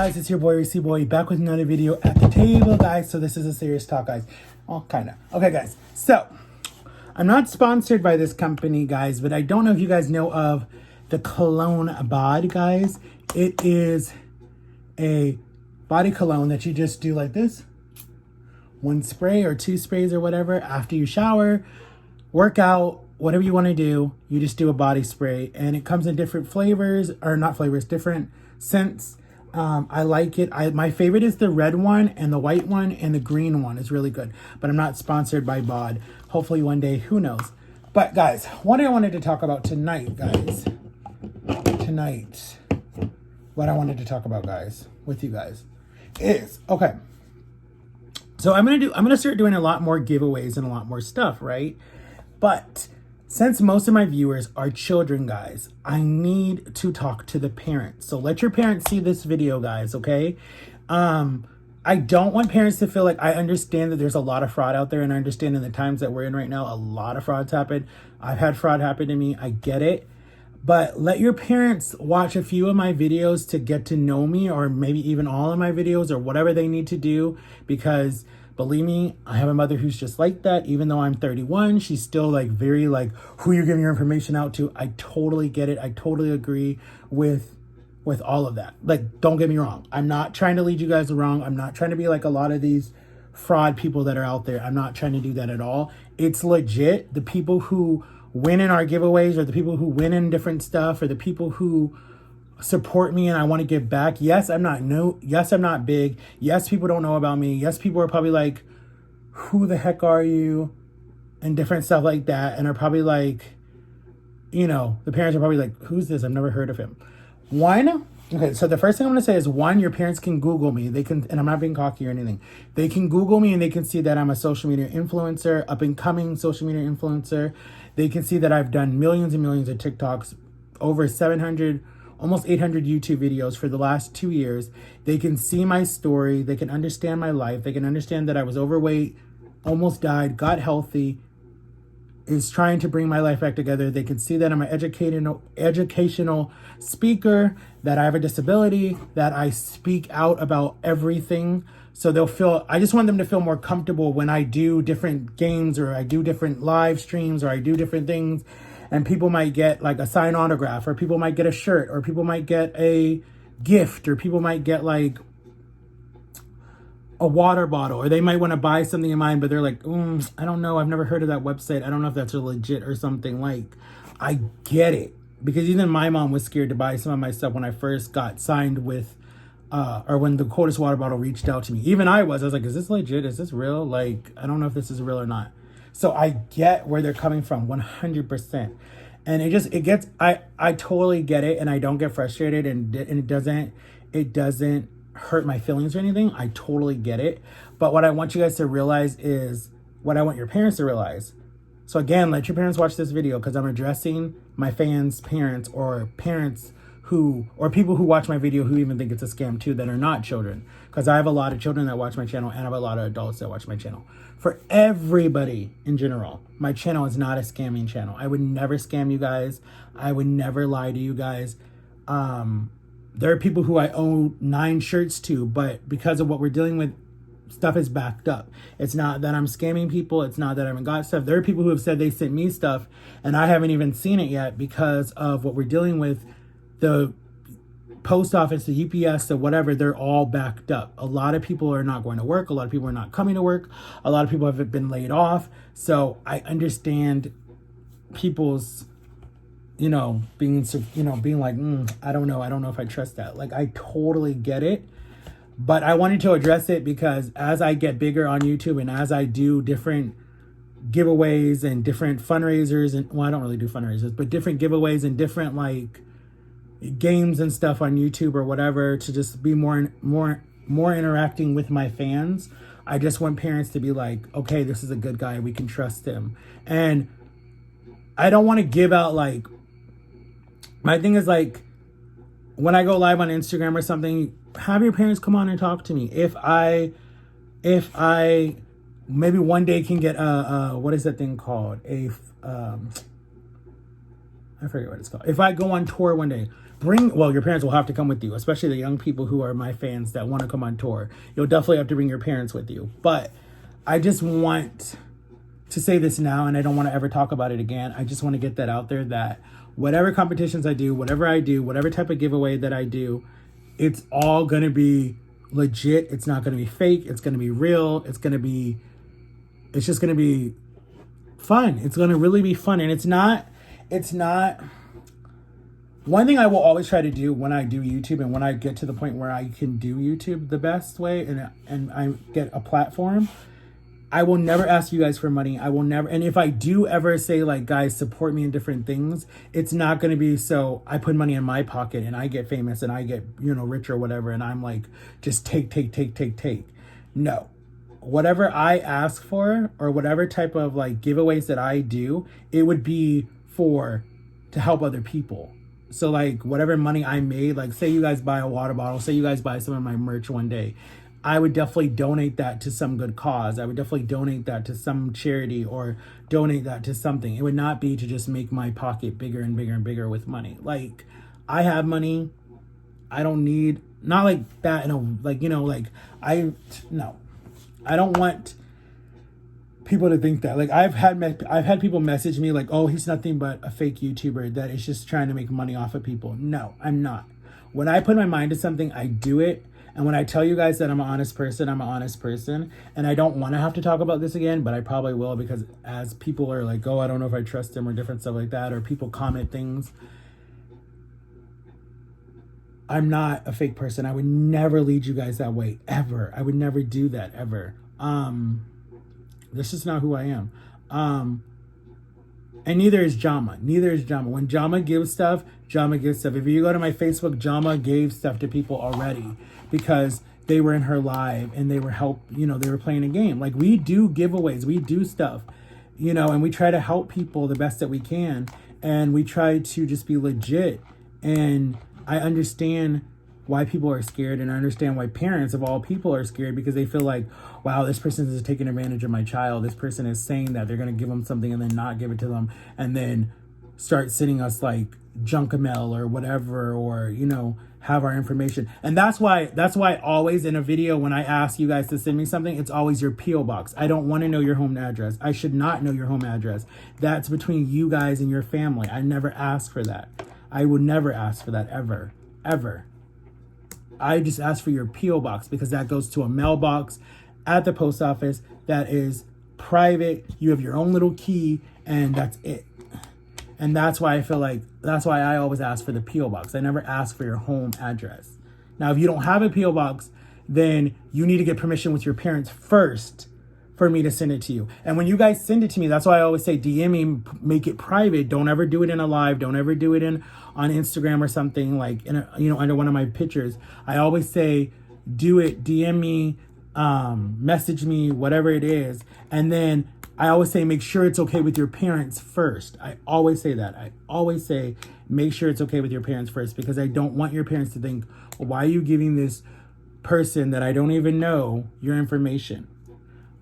guys, it's your boy Reesie Boy back with another video at the table, guys. So this is a serious talk, guys. Oh, kind of. Okay, guys. So I'm not sponsored by this company, guys, but I don't know if you guys know of the cologne bod, guys. It is a body cologne that you just do like this. One spray or two sprays or whatever after you shower, work out, whatever you want to do. You just do a body spray, and it comes in different flavors, or not flavors, different scents. I like it. My favorite is the red one and the white one, and the green one is really good. But I'm not sponsored by bod. Hopefully one day, who knows. But guys, what I wanted to talk about tonight, guys. What I wanted to talk about, guys, with you guys is, okay. So I'm gonna start doing a lot more giveaways and a lot more stuff, right? But since most of my viewers are children, guys, I need to talk to the parents. So let your parents see this video, guys, okay? I don't want parents to feel like, I understand that there's a lot of fraud out there, and I understand in the times that we're in right now, a lot of frauds happen. I've had fraud happen to me. I get it. But let your parents watch a few of my videos to get to know me, or maybe even all of my videos, or whatever they need to do, because believe me, I have a mother who's just like that. Even though I'm 31, she's still like very like, who you're giving your information out to. I totally get it. I totally agree with all of that. Like, don't get me wrong. I'm not trying to lead you guys wrong. I'm not trying to be like a lot of these fraud people that are out there. I'm not trying to do that at all. It's legit. The people who win in our giveaways, or the people who win in different stuff, or the people who support me and I want to give back. Yes, I'm not big. Yes, people don't know about me. Yes, people are probably like, who the heck are you? And different stuff like that. And are probably like, you know, the parents are probably like, who's this? I've never heard of him. Okay, so the first thing I'm going to say is, one, your parents can Google me. They can, and I'm not being cocky or anything. They can Google me and they can see that I'm a social media influencer, up and coming social media influencer. They can see that I've done millions and millions of TikToks, over 700, almost 800 YouTube videos for the last 2 years. They can see my story. They can understand my life. They can understand that I was overweight, almost died, got healthy, is trying to bring my life back together. They can see that I'm an educational speaker, that I have a disability, that I speak out about everything. So they'll feel, I just want them to feel more comfortable when I do different games, or I do different live streams, or I do different things. And people might get like a signed autograph, or people might get a shirt, or people might get a gift, or people might get like a water bottle, or they might want to buy something of mine, but they're like, I don't know. I've never heard of that website. I don't know if that's legit or something. Like, I get it. Because even my mom was scared to buy some of my stuff when I first got signed with, or when the coldest water bottle reached out to me. Even I was like, is this legit? Is this real? Like, I don't know if this is real or not. So I get where they're coming from 100%. And I totally get it, and I don't get frustrated, and it doesn't hurt my feelings or anything. I totally get it. But what I want you guys to realize is what I want your parents to realize. So again, let your parents watch this video, because I'm addressing my fans' parents, or parents or people who watch my video who even think it's a scam too, that are not children. Because I have a lot of children that watch my channel, and I have a lot of adults that watch my channel. For everybody in general, my channel is not a scamming channel. I would never scam you guys. I would never lie to you guys. There are people who I owe 9 shirts to, but because of what we're dealing with, stuff is backed up. It's not that I'm scamming people. It's not that I haven't got stuff. There are people who have said they sent me stuff, and I haven't even seen it yet because of what we're dealing with. The post office, the UPS, the whatever, they're all backed up. A lot of people are not going to work. A lot of people are not coming to work. A lot of people have been laid off. So I understand people's, being like, I don't know if I trust that. Like, I totally get it. But I wanted to address it because as I get bigger on YouTube, and as I do different giveaways and different fundraisers, and well, I don't really do fundraisers, but different giveaways and different like games and stuff on YouTube or whatever, to just be more interacting with my fans. I just want parents to be like, okay, this is a good guy. We can trust him. And I don't want to give out like, my thing is like, when I go live on Instagram or something, have your parents come on and talk to me. If I maybe one day can get what is that thing called? I forget what it's called. If I go on tour one day, your parents will have to come with you, especially the young people who are my fans that want to come on tour. You'll definitely have to bring your parents with you. But I just want to say this now, and I don't want to ever talk about it again. I just want to get that out there that whatever competitions I do, whatever type of giveaway that I do, it's all going to be legit. It's not going to be fake. It's going to be real. It's just going to be fun. It's going to really be fun. And it's not, one thing I will always try to do when I do YouTube and when I get to the point where I can do YouTube the best way and I get a platform, I will never ask you guys for money. I will never. And if I do ever say like, guys, support me in different things, it's not going to be so I put money in my pocket and I get famous and I get, rich or whatever. And I'm like, just take. No. Whatever I ask for or whatever type of like giveaways that I do, it would be to help other people. So like whatever money I made, like say you guys buy a water bottle, say you guys buy some of my merch one day, I would definitely donate that to some good cause. I would definitely donate that to some charity or donate that to something. It would not be to just make my pocket bigger and bigger and bigger with money. Like I have money. I don't need, not like that, no. I don't want people to think that. Like I've had people message me like, oh, he's nothing but a fake YouTuber that is just trying to make money off of people. No, I'm not. When I put my mind to something, I do it. And when I tell you guys that I'm an honest person, I'm an honest person. And I don't want to have to talk about this again, but I probably will, because as people are like, oh, I don't know if I trust him or different stuff like that, or people comment things. I'm not a fake person. I would never lead you guys that way, ever. I would never do that, ever. This is not who I am. And neither is Jama. When Jama gives stuff, Jama gives stuff. If you go to my Facebook, Jama gave stuff to people already because they were in her live and they were they were playing a game. Like we do giveaways, we do stuff, and we try to help people the best that we can. And we try to just be legit. And I understand why people are scared, and I understand why parents of all people are scared, because they feel like, wow, this person is taking advantage of my child. This person is saying that they're going to give them something and then not give it to them, and then start sending us like junk mail or whatever, or, have our information. And that's why always in a video, when I ask you guys to send me something, it's always your P.O. box. I don't want to know your home address. I should not know your home address. That's between you guys and your family. I never ask for that. I would never ask for that, ever. I just ask for your P.O. box, because that goes to a mailbox at the post office that is private. You have your own little key, and that's it. And that's why I always ask for the P.O. box. I never ask for your home address. Now, if you don't have a P.O. box, then you need to get permission with your parents first for me to send it to you. And when you guys send it to me, that's why I always say DM me, make it private. Don't ever do it in a live. Don't ever do it on Instagram or something, like under one of my pictures. I always say, do it, DM me, message me, whatever it is. And then I always say, make sure it's okay with your parents first. I always say that. I always say, make sure it's okay with your parents first, because I don't want your parents to think, well, why are you giving this person that I don't even know your information?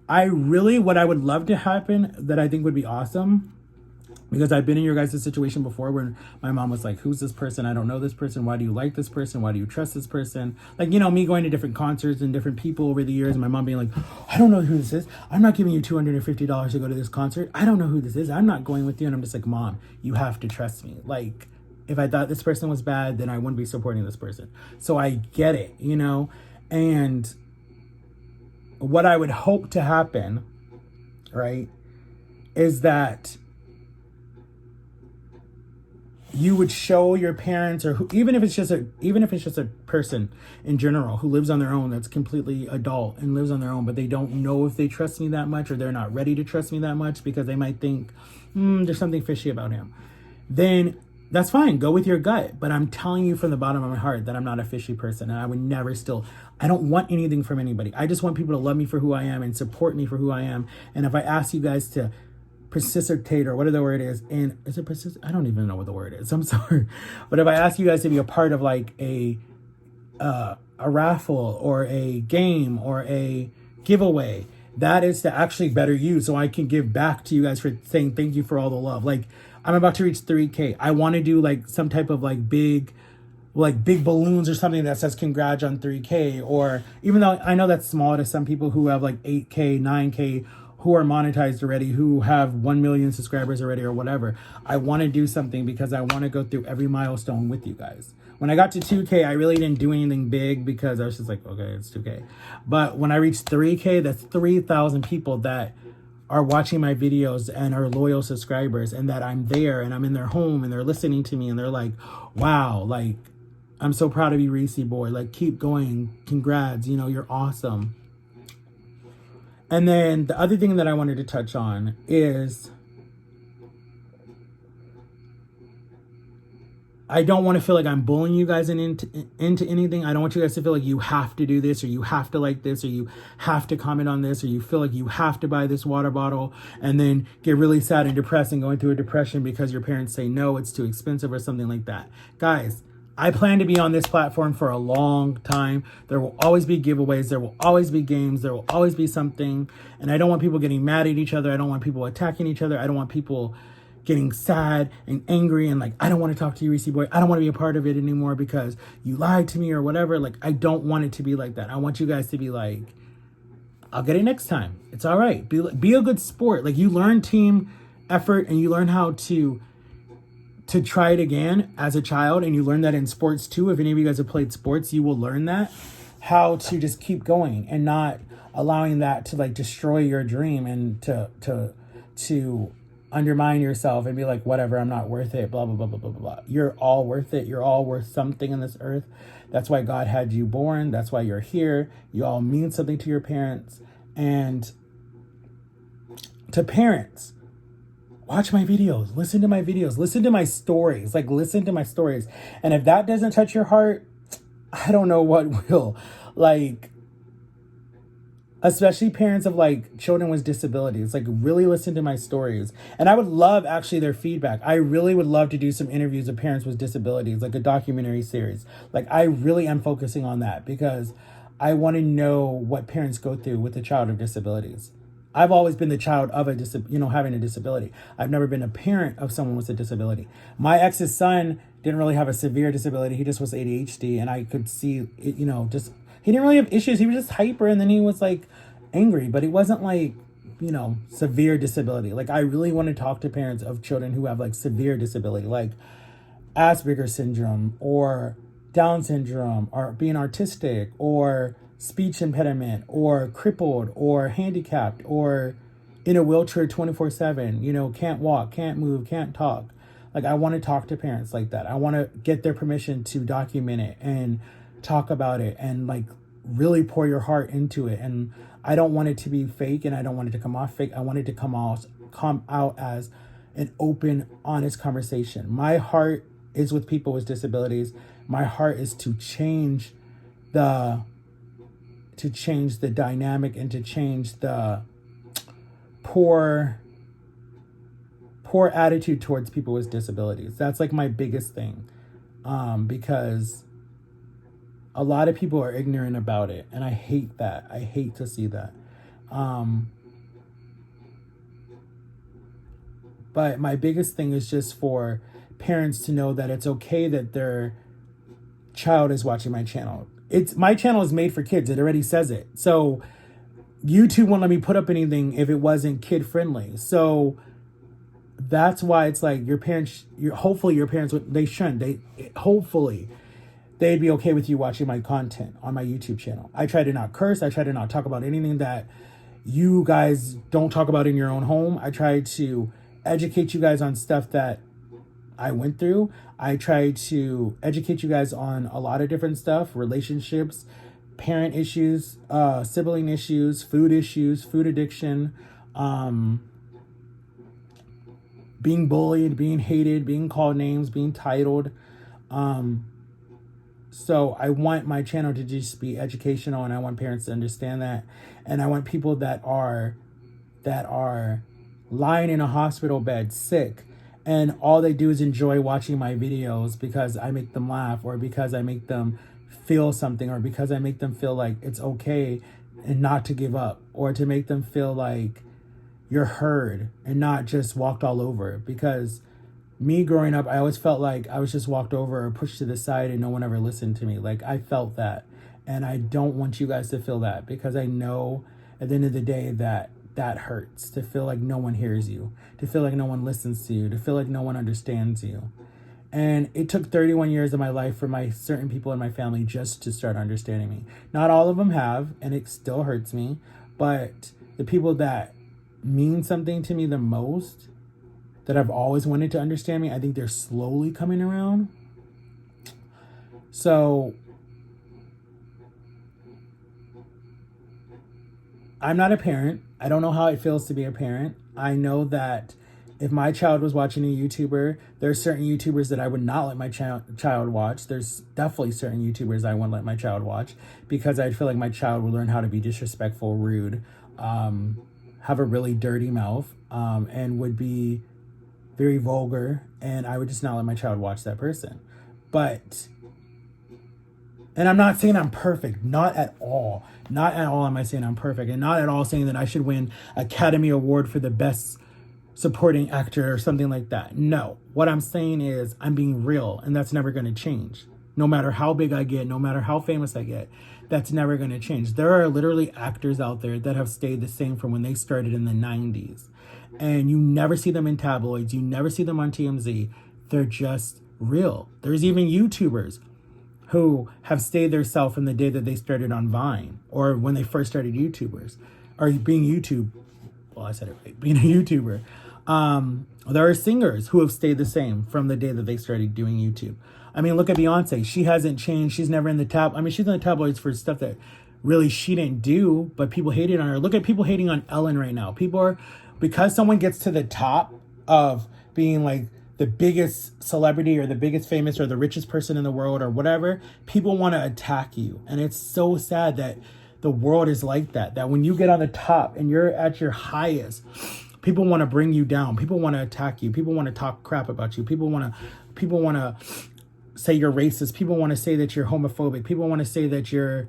What I would love to happen, that I think would be awesome, because I've been in your guys' situation before where my mom was like, who's this person? I don't know this person. Why do you like this person? Why do you trust this person? Like, me going to different concerts and different people over the years, and my mom being like, I don't know who this is. I'm not giving you $250 to go to this concert. I don't know who this is. I'm not going with you. And I'm just like, Mom, you have to trust me. Like, if I thought this person was bad, then I wouldn't be supporting this person. So I get it, and what I would hope to happen, right, is that you would show your parents, or even if it's just a person in general who lives on their own, that's completely adult and lives on their own, but they don't know if they trust me that much, or they're not ready to trust me that much, because they might think, there's something fishy about him. Then that's fine. Go with your gut. But I'm telling you from the bottom of my heart that I'm not a fishy person, and I would never I don't want anything from anybody. I just want people to love me for who I am and support me for who I am. And if I ask you guys to participate, or whatever the word is it persist? I don't even know what the word is. I'm sorry. But if I ask you guys to be a part of like a raffle or a game or a giveaway, that is to actually better you, so I can give back to you guys for saying thank you for all the love. Like, I'm about to reach 3K. I want to do like some type of like big like big balloons or something that says congrats on 3K, or even though I know that's small to some people who have like 8K, 9K, who are monetized already, who have 1 million subscribers already or whatever. I want to do something because I want to go through every milestone with you guys. When I got to 2K, I really didn't do anything big because I was just like, okay, it's 2K. But when I reached 3K, that's 3,000 people that are watching my videos and are loyal subscribers, and that I'm there and I'm in their home and they're listening to me and they're like, wow, like, I'm so proud of you, Reesie Boy. Like, keep going. Congrats. You know, you're awesome. And then the other thing that I wanted to touch on is I don't want to feel like I'm bullying you guys into anything. I don't want you guys to feel like you have to do this, or you have to like this, or you have to comment on this, or you feel like you have to buy this water bottle and then get really sad and depressed and go into a depression because your parents say no, it's too expensive or something like that. Guys, I plan to be on this platform for a long time. There will always be giveaways. There will always be games. There will always be something. And I don't want people getting mad at each other. I don't want people attacking each other. I don't want people getting sad and angry and like, I don't want to talk to you, Reesie Boy. I don't want to be a part of it anymore because you lied to me or whatever. Like, I don't want it to be like that. I want you guys to be like, I'll get it next time. It's all right. Be a good sport. Like, you learn team effort and you learn how to try it again as a child, and you learn that in sports too. If any of you guys have played sports, you will learn that, how to just keep going and not allowing that to like destroy your dream and to undermine yourself and be like, whatever, I'm not worth it, blah, blah, blah, blah, blah, blah. You're all worth it. You're all worth something in this earth. That's why God had you born. That's why you're here. You all mean something to your parents. And to parents, watch my videos, listen to my videos, listen to my stories, like listen to my stories. And if that doesn't touch your heart, I don't know what will. Like, especially parents of like children with disabilities, like really listen to my stories. And I would love actually their feedback. I really would love to do some interviews of parents with disabilities, like a documentary series. Like, I really am focusing on that because I want to know what parents go through with a child of disabilities. I've always been the child of having a disability. I've never been a parent of someone with a disability. My ex's son didn't really have a severe disability. He just was ADHD, and I could see it, just, he didn't really have issues. He was just hyper, and then he was like angry, but it wasn't like, severe disability. Like, I really want to talk to parents of children who have like severe disability, like Asperger's syndrome or Down syndrome, or being artistic, or speech impediment, or crippled, or handicapped, or in a wheelchair 24/7, can't walk, can't move, can't talk. Like, I want to talk to parents like that. I want to get their permission to document it and talk about it and like really pour your heart into it. And I don't want it to be fake, and I don't want it to come off fake. I want it to come out as an open, honest conversation. My heart is with people with disabilities. My heart is to change the dynamic and to change the poor attitude towards people with disabilities. That's like my biggest thing, because a lot of people are ignorant about it, and I hate that. I hate to see that. But my biggest thing is just for parents to know that it's okay that their child is watching my channel. My channel is made for kids. It already says it. So YouTube won't let me put up anything if it wasn't kid friendly. So that's why it's like hopefully your parents hopefully they'd be okay with you watching my content on my YouTube channel. I try to not curse. I try to not talk about anything that you guys don't talk about in your own home. I try to educate you guys on stuff that I went through. I try to educate you guys on a lot of different stuff, relationships, parent issues, sibling issues, food addiction, being bullied, being hated, being called names, being titled. So I want my channel to just be educational, and I want parents to understand that. And I want people that are lying in a hospital bed sick, and all they do is enjoy watching my videos because I make them laugh, or because I make them feel something, or because I make them feel like it's okay and not to give up, or to make them feel like you're heard and not just walked all over. Because me growing up, I always felt like I was just walked over or pushed to the side and no one ever listened to me. Like, I felt that. And I don't want you guys to feel that, because I know at the end of the day that that hurts, to feel like no one hears you, to feel like no one listens to you, to feel like no one understands you. And it took 31 years of my life for my certain people in my family just to start understanding me. Not all of them have, and it still hurts me. But the people that mean something to me the most, that I've always wanted to understand me, I think they're slowly coming around. So I'm not a parent. I don't know how it feels to be a parent. I know that if my child was watching a YouTuber, there's certain YouTubers that I would not let my child watch. There's definitely certain YouTubers I wouldn't let my child watch, because I feel like my child would learn how to be disrespectful, rude, have a really dirty mouth, and would be very vulgar, and I would just not let my child watch that person. But, and I'm not saying I'm perfect, not at all. Not at all am I saying I'm perfect, and not at all saying that I should win Academy Award for the best supporting actor or something like that. No, what I'm saying is I'm being real, and that's never going to change. No matter how big I get, no matter how famous I get, that's never going to change. There are literally actors out there that have stayed the same from when they started in the 90s. And you never see them in tabloids. You never see them on TMZ. They're just real. There's even YouTubers who have stayed their self from the day that they started on Vine, or when they first started YouTubers, or being YouTube. Well, I said it right, being a YouTuber. There are singers who have stayed the same from the day that they started doing YouTube. I mean, look at Beyonce. She hasn't changed. She's never in the tab. I mean, she's in the tabloids for stuff that really she didn't do, but people hated on her. Look at people hating on Ellen right now. People are, because someone gets to the top of being like the biggest celebrity or the biggest famous or the richest person in the world or whatever, people want to attack you. And it's so sad that the world is like that, that when you get on the top and you're at your highest, people want to bring you down. People want to attack you. People want to talk crap about you. People want to say you're racist. People want to say that you're homophobic. People want to say that you're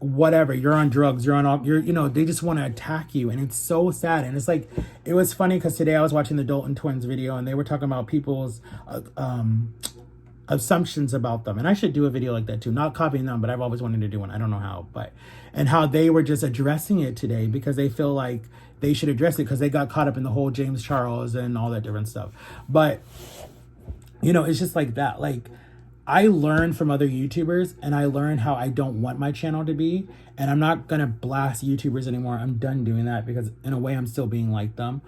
whatever, you're on drugs, they just want to attack you. And it's so sad. And it's like, it was funny because today I was watching the Dalton twins video and they were talking about people's assumptions about them. And I should do a video like that too, not copying them, but I've always wanted to do one. I don't know how, and how they were just addressing it today because they feel like they should address it because they got caught up in the whole James Charles and all that different stuff. But, it's just like that. Like, I learn from other YouTubers and I learn how I don't want my channel to be. And I'm not going to blast YouTubers anymore. I'm done doing that because in a way I'm still being like them.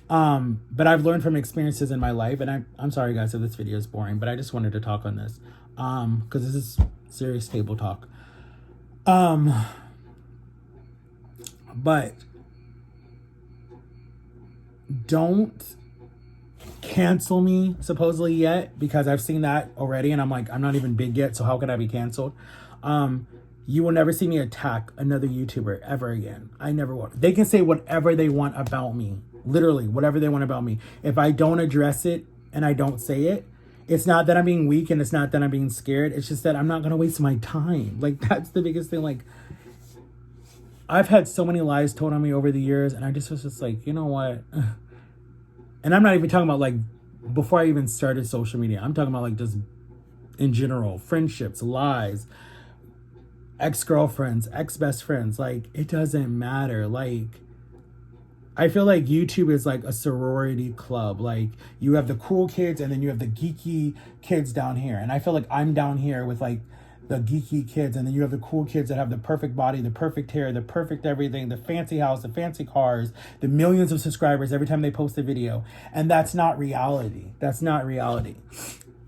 But I've learned from experiences in my life. And I'm sorry guys if this video is boring, but I just wanted to talk on this. Because this is serious table talk. But don't cancel me supposedly yet, because I've seen that already and I'm like, I'm not even big yet, so how could I be canceled? You will never see me attack another YouTuber ever again. I never will. They can say whatever they want about me, literally whatever they want about me. If I don't address it and I don't say it, it's not that I'm being weak and it's not that I'm being scared. It's just that I'm not gonna waste my time. Like, that's the biggest thing. Like, I've had so many lies told on me over the years, and I just was just like, you know what? And I'm not even talking about like before I even started social media. I'm talking about like just in general, friendships, lies, ex-girlfriends, ex-best friends. Like, it doesn't matter. Like, I feel like YouTube is like a sorority club. Like, you have the cool kids and then you have the geeky kids down here. And I feel like I'm down here with like the geeky kids, and then you have the cool kids that have the perfect body, the perfect hair, the perfect everything, the fancy house, the fancy cars, the millions of subscribers every time they post a video. And that's not reality. That's not reality.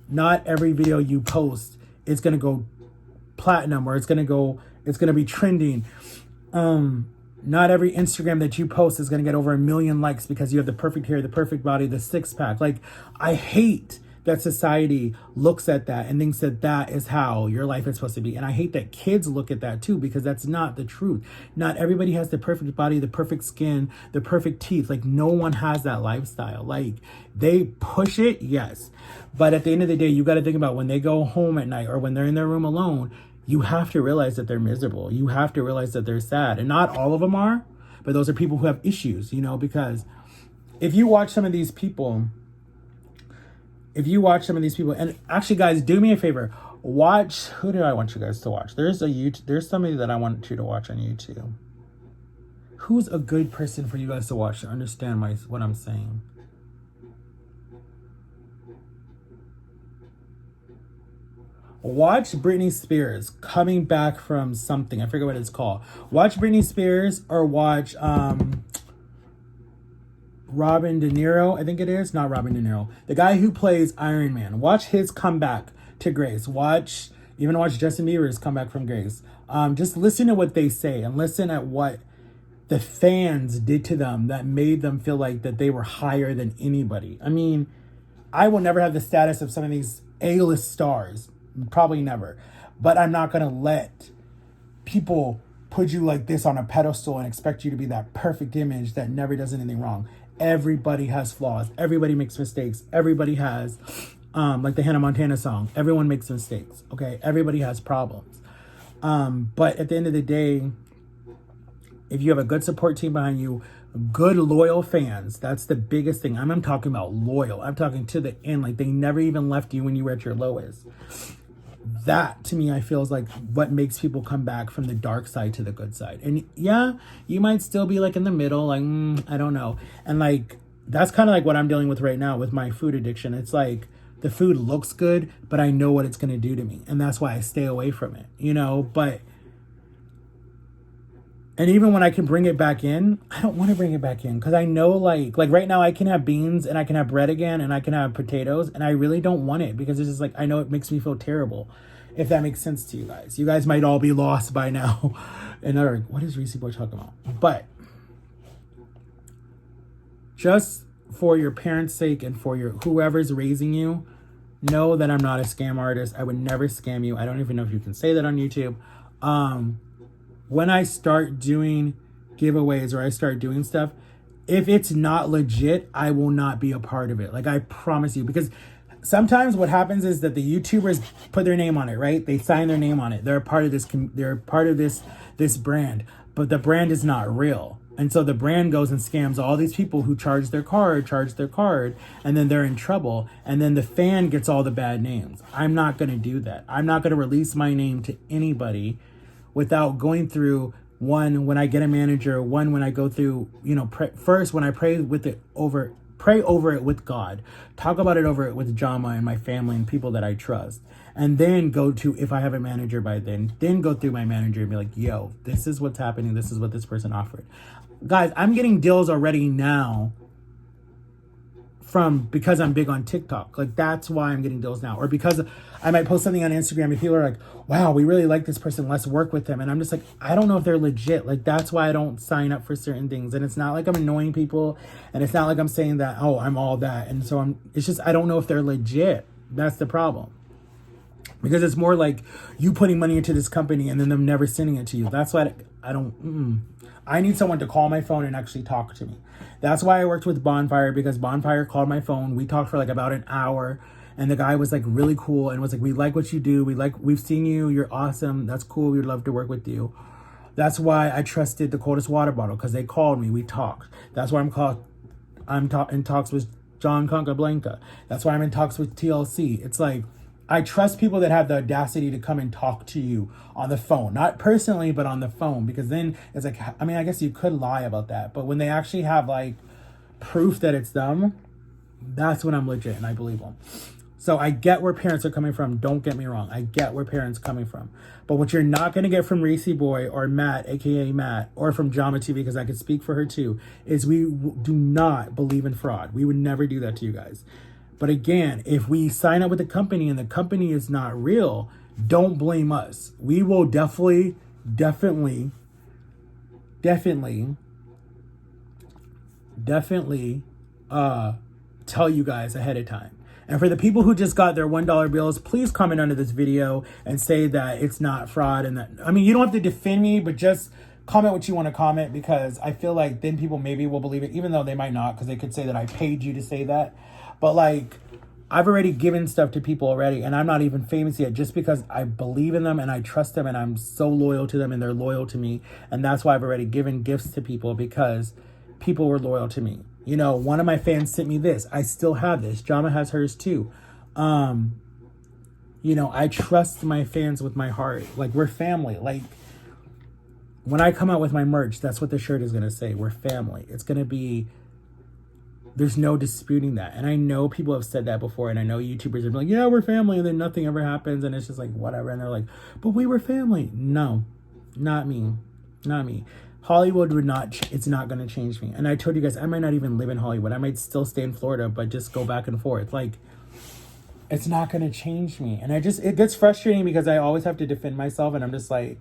Not every video you post is going to go platinum, or it's going to be trending. Not every Instagram that you post is going to get over 1 million likes because you have the perfect hair, the perfect body, the six pack. Like, I hate that society looks at that and thinks that that is how your life is supposed to be. And I hate that kids look at that too, because that's not the truth. Not everybody has the perfect body, the perfect skin, the perfect teeth. Like, no one has that lifestyle. Like, they push it, yes. But at the end of the day, you got to think about when they go home at night or when they're in their room alone, you have to realize that they're miserable. You have to realize that they're sad. And not all of them are, but those are people who have issues, because if you watch some of these people, and actually, guys, do me a favor. Watch, who do I want you guys to watch? There's somebody that I want you to watch on YouTube. Who's a good person for you guys to watch to understand what I'm saying? Watch Britney Spears coming back from something. I forget what it's called. Watch Britney Spears or watch Robin De Niro, I think it is. Not Robin De Niro. The guy who plays Iron Man. Watch his comeback to grace. Watch Justin Bieber's comeback from grace. Just listen to what they say and listen at what the fans did to them that made them feel like that they were higher than anybody. I mean, I will never have the status of some of these A-list stars. Probably never. But I'm not going to let people put you like this on a pedestal and expect you to be that perfect image that never does anything wrong. Everybody has flaws. Everybody makes mistakes. Everybody has, like the Hannah Montana song, everyone makes mistakes. Okay? Everybody has problems. But at the end of the day, if you have a good support team behind you, good loyal fans, that's the biggest thing. I'm talking about loyal. I'm talking to the end. Like they never even left you when you were at your lowest. That to me, I feel is like what makes people come back from the dark side to the good side. And yeah, you might still be like in the middle, like, I don't know. And like, that's kind of like what I'm dealing with right now with my food addiction. It's like the food looks good, but I know what it's going to do to me. And that's why I stay away from it, but and even when I can bring it back in, I don't want to bring it back in because I know like right now I can have beans and I can have bread again and I can have potatoes and I really don't want it because it's just like, I know it makes me feel terrible. If that makes sense to you guys. You guys might all be lost by now. And they're like, what is Reesie Boy talking about? But just for your parents' sake and for your whoever's raising you, know that I'm not a scam artist. I would never scam you. I don't even know if you can say that on YouTube. When I start doing giveaways or I start doing stuff, if it's not legit, I will not be a part of it. Like I promise you, because sometimes what happens is that the YouTubers put their name on it, right? They sign their name on it. They're a part of this. They're part of this brand, but the brand is not real. And so the brand goes and scams all these people who charge their card, and then they're in trouble. And then the fan gets all the bad names. I'm not going to do that. I'm not going to release my name to anybody without going through one, when I get a manager, one, when I go through, first, when I pray over it with God, talk about it over it with Jama and my family and people that I trust. And then go to, if I have a manager by then go through my manager and be like, yo, this is what's happening. This is what this person offered. Guys, I'm getting deals already now because I'm big on TikTok. Like that's why I'm getting deals now. Or because I might post something on Instagram and people are like, wow, we really like this person. Let's work with them. And I'm just like, I don't know if they're legit. Like that's why I don't sign up for certain things. And it's not like I'm annoying people. And it's not like I'm saying that, oh, I'm all that. And so it's just, I don't know if they're legit. That's the problem. Because it's more like you putting money into this company and then them never sending it to you. That's why I don't, I need someone to call my phone and actually talk to me. That's why I worked with Bonfire, because Bonfire called my phone. We talked for like about an hour and the guy was like really cool and was like, we like what you do. We've seen you. You're awesome. That's cool. We'd love to work with you. That's why I trusted the Coldest Water Bottle, because they called me. We talked. That's why I'm in talks with John Concablanca. That's why I'm in talks with TLC. It's like, I trust people that have the audacity to come and talk to you on the phone. Not personally, but on the phone. Because then it's like, I mean, I guess you could lie about that. But when they actually have like proof that it's them, that's when I'm legit and I believe them. So I get where parents are coming from. Don't get me wrong. I get where parents are coming from. But what you're not going to get from Reesie Boy or Matt, a.k.a. Matt, or from Jama TV, because I could speak for her too, is we do not believe in fraud. We would never do that to you guys. But again, if we sign up with a company and the company is not real, don't blame us. We will definitely tell you guys ahead of time. And for the people who just got their $1 bills, please comment under this video and say that it's not fraud. And that, I mean, you don't have to defend me, but just comment what you want to comment, because I feel like then people maybe will believe it, even though they might not, because they could say that I paid you to say that. But like, I've already given stuff to people already, and I'm not even famous yet, just because I believe in them and I trust them and I'm so loyal to them and they're loyal to me. And that's why I've already given gifts to people, because people were loyal to me. You know, one of my fans sent me this. I still have this. Drama has hers too. You know, I trust my fans with my heart. Like, we're family. Like, when I come out with my merch, that's what the shirt is going to say. We're family. It's going to be, there's no disputing that. And I know people have said that before. And I know YouTubers are like, yeah, we're family. And then nothing ever happens. And it's just like, whatever. And they're like, but we were family. No, not me. Not me. Hollywood would not, it's not going to change me. And I told you guys, I might not even live in Hollywood. I might still stay in Florida, but just go back and forth. Like, it's not going to change me. And it gets frustrating because I always have to defend myself. And I'm just like,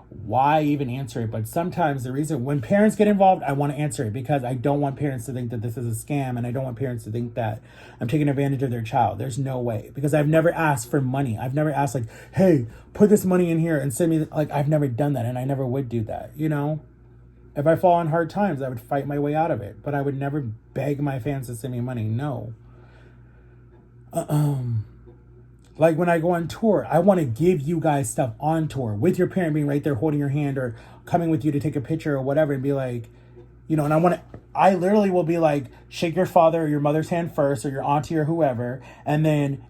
why even answer it? But sometimes the reason, when parents get involved, I want to answer it because I don't want parents to think that this is a scam. And I don't want parents to think that I'm taking advantage of their child. There's no way. Because I've never asked for money. I've never asked like, hey, put this money in here and send me, like, I've never done that. And I never would do that, you know? If I fall on hard times, I would fight my way out of it. But I would never beg my fans to send me money. No. Like when I go on tour, I want to give you guys stuff on tour with your parent being right there holding your hand or coming with you to take a picture or whatever and be like, you know, and I literally will be like, shake your father or your mother's hand first or your auntie or whoever, and then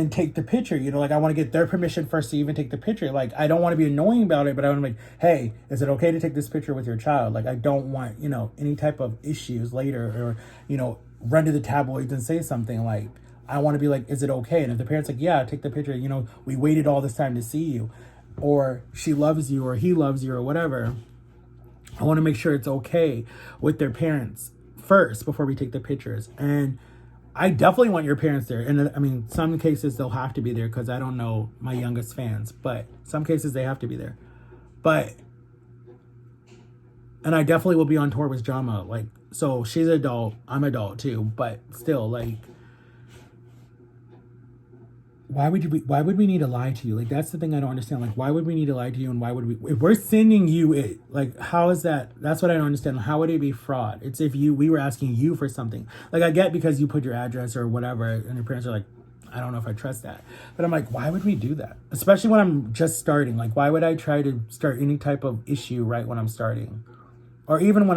take the picture, you know, like I want to get their permission first to even take the picture. Like, I don't want to be annoying about it, but I want to be like, hey, is it okay to take this picture with your child? Like, I don't want, you know, any type of issues later or, you know, run to the tabloids and say something. Like, I want to be like, is it okay? And if the parent's like, yeah, take the picture, you know, we waited all this time to see you, or she loves you, or he loves you, or whatever. I want to make sure it's okay with their parents first before we take the pictures. And I definitely want your parents there. And I mean, some cases they'll have to be there because I don't know my youngest fans, but some cases they have to be there. And I definitely will be on tour with Drama. Like, so she's adult, I'm adult too, but still, like, why would we need to lie to you? Like, that's the thing I don't understand. Like, why would we need to lie to you? And why would we, if we're sending you it, like, how is that? That's what I don't understand. How would it be fraud? It's if we were asking you for something. Like, I get because you put your address or whatever, and your parents are like, I don't know if I trust that. But I'm like, why would we do that? Especially when I'm just starting. Like, why would I try to start any type of issue right when I'm starting? Or even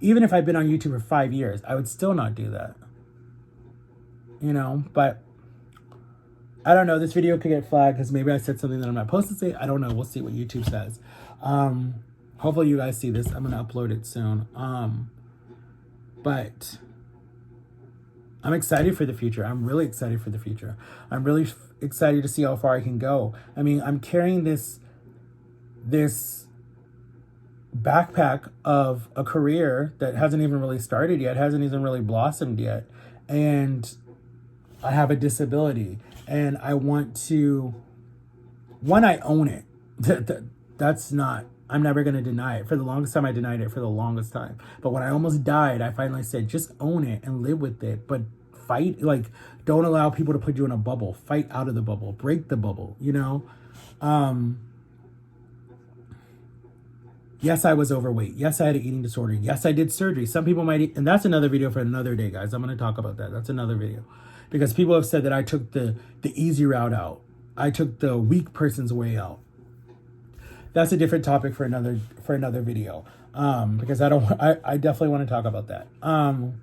even if I've been on YouTube for 5 years, I would still not do that. You know, but I don't know. This video could get flagged because maybe I said something that I'm not supposed to say. I don't know. We'll see what YouTube says. Hopefully you guys see this. I'm going to upload it soon. But I'm excited for the future. I'm really excited for the future. I'm really excited to see how far I can go. I mean, I'm carrying this backpack of a career that hasn't even really started yet, hasn't even really blossomed yet. And I have a disability. And I want to, I own it. That's not, I'm never going to deny it. For the longest time, I denied it for the longest time. But when I almost died, I finally said, just own it and live with it. But fight, like, don't allow people to put you in a bubble. Fight out of the bubble. Break the bubble, you know? Yes, I was overweight. Yes, I had an eating disorder. Yes, I did surgery. Some people might, and that's another video for another day, guys. I'm going to talk about that. That's another video. Because people have said that I took the easy route out. I took the weak person's way out. That's a different topic for another video. Because I definitely want to talk about that. And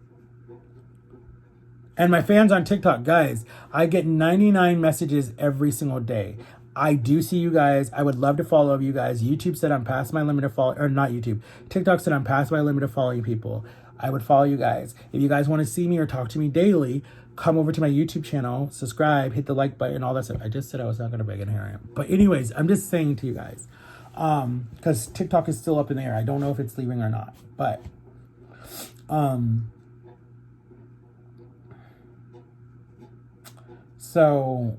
my fans on TikTok, guys, I get 99 messages every single day. I do see you guys. I would love to follow you guys. YouTube said I'm past my limit of follow, or not YouTube. TikTok said I'm past my limit of following people. I would follow you guys. If you guys want to see me or talk to me daily, come over to my YouTube channel, subscribe, hit the like button, all that stuff. I just said I was not going to beg, and here I am. But anyways, I'm just saying to you guys, because TikTok is still up in the air. I don't know if it's leaving or not, but so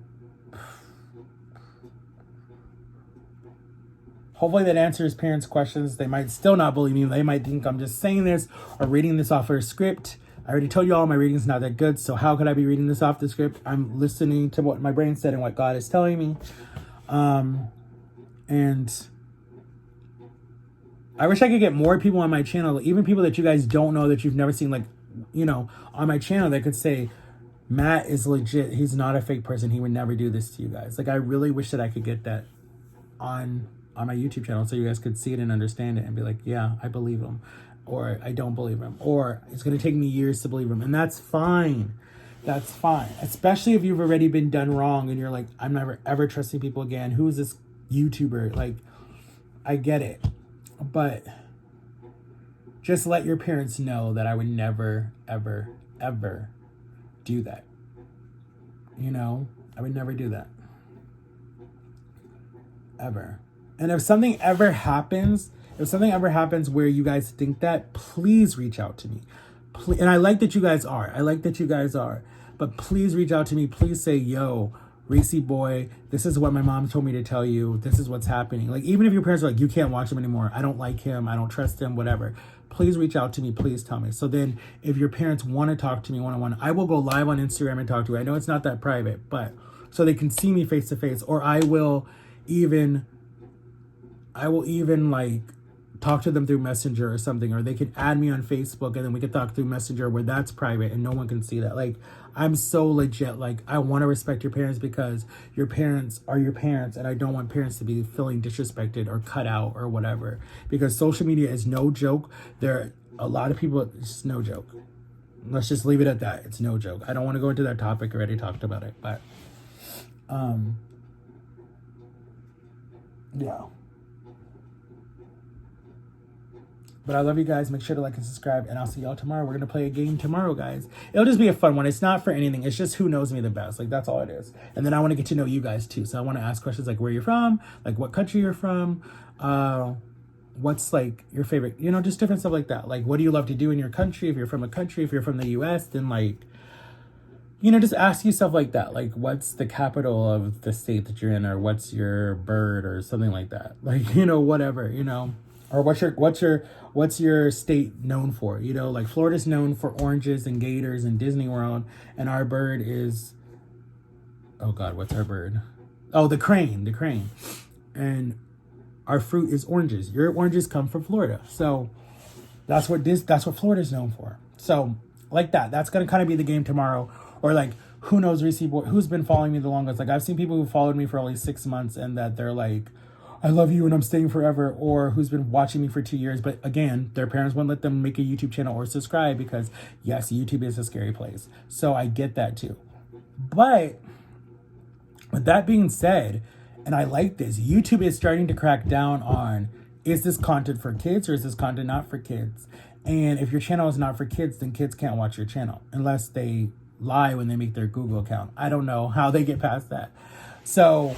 hopefully that answers parents' questions. They might still not believe me. They might think I'm just saying this or reading this off of a script. I already told you all my reading's not that good, so how could I be reading this off the script? I'm listening to what my brain said and what God is telling me. And I wish I could get more people on my channel, even people that you guys don't know, that you've never seen, like, you know, on my channel that could say, Matt is legit. He's not a fake person. He would never do this to you guys. Like, I really wish that I could get that on my YouTube channel so you guys could see it and understand it and be like, yeah, I believe him. or I don't believe him, or it's going to take me years to believe him. And that's fine. That's fine. Especially if you've already been done wrong and you're like, I'm never ever trusting people again. Who is this YouTuber? Like, I get it. But just let your parents know that I would never, ever, ever do that. You know, I would never do that. Ever. And if something ever happens where you guys think that, please reach out to me. Please, and I like that you guys are. But please reach out to me. Please say, yo, Reesie Boy, this is what my mom told me to tell you. This is what's happening. Like, even if your parents are like, you can't watch him anymore. I don't like him. I don't trust him, whatever. Please reach out to me. Please tell me. So then if your parents want to talk to me one-on-one, I will go live on Instagram and talk to you. I know it's not that private, but so they can see me face to face. Or I will even like talk to them through Messenger or something, or they can add me on Facebook and then we can talk through Messenger where that's private and no one can see that. Like, I'm so legit. Like, I want to respect your parents because your parents are your parents, and I don't want parents to be feeling disrespected or cut out or whatever, because social media is no joke. There are a lot of people, it's no joke. Let's just leave it at that. It's no joke. I don't want to go into that topic. I already talked about it, but yeah. But I love you guys. Make sure to like and subscribe, and I'll see y'all tomorrow. We're going to play a game tomorrow, guys. It'll just be a fun one. It's not for anything. It's just who knows me the best. Like, that's all it is. And then I want to get to know you guys, too. So I want to ask questions like where you're from, like what country you're from, what's, like, your favorite, you know, just different stuff like that. Like, what do you love to do in your country? If you're from a country, if you're from the U.S., then, like, you know, just ask you stuff like that. Like, what's the capital of the state that you're in, or what's your bird, or something like that. Like, you know, whatever, you know. Or what's your state known for? You know, like Florida's known for oranges and gators and Disney World, and our bird is, oh God, what's our bird? Oh, the crane. And our fruit is oranges. Your oranges come from Florida. So that's what Florida's known for. So like that. That's gonna kind of be the game tomorrow. Or like, who knows Reesie Boy, who's been following me the longest? Like, I've seen people who followed me for only 6 months and that they're like, I love you and I'm staying forever, or who's been watching me for 2 years, but again, their parents won't let them make a YouTube channel or subscribe because, yes, YouTube is a scary place. So I get that too. But with that being said, and I like this, YouTube is starting to crack down on, is this content for kids or is this content not for kids? And if your channel is not for kids, then kids can't watch your channel unless they lie when they make their Google account. I don't know how they get past that. So...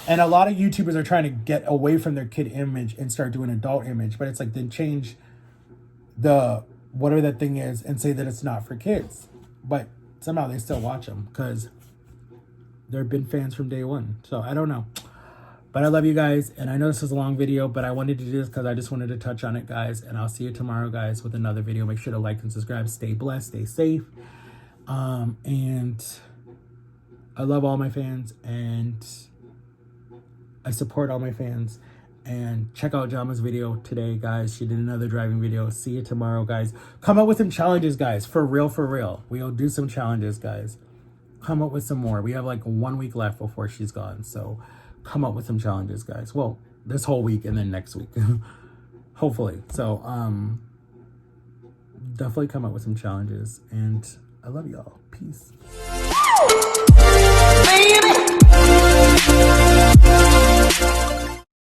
And a lot of YouTubers are trying to get away from their kid image and start doing adult image. But it's like, then change the whatever that thing is and say that it's not for kids. But somehow they still watch them because they've been fans from day one. So I don't know. But I love you guys. And I know this is a long video, but I wanted to do this because I just wanted to touch on it, guys. And I'll see you tomorrow, guys, with another video. Make sure to like and subscribe. Stay blessed. Stay safe. And I love all my fans. And... I support all my fans, and check out Jama's video today, guys. She did another driving video. See you tomorrow, guys. Come up with some challenges, guys. For real. We'll do some challenges, guys. Come up with some more. We have like 1 week left before she's gone. So come up with some challenges, guys. Well, this whole week and then next week. Hopefully. So definitely come up with some challenges. And I love y'all. Peace. Baby.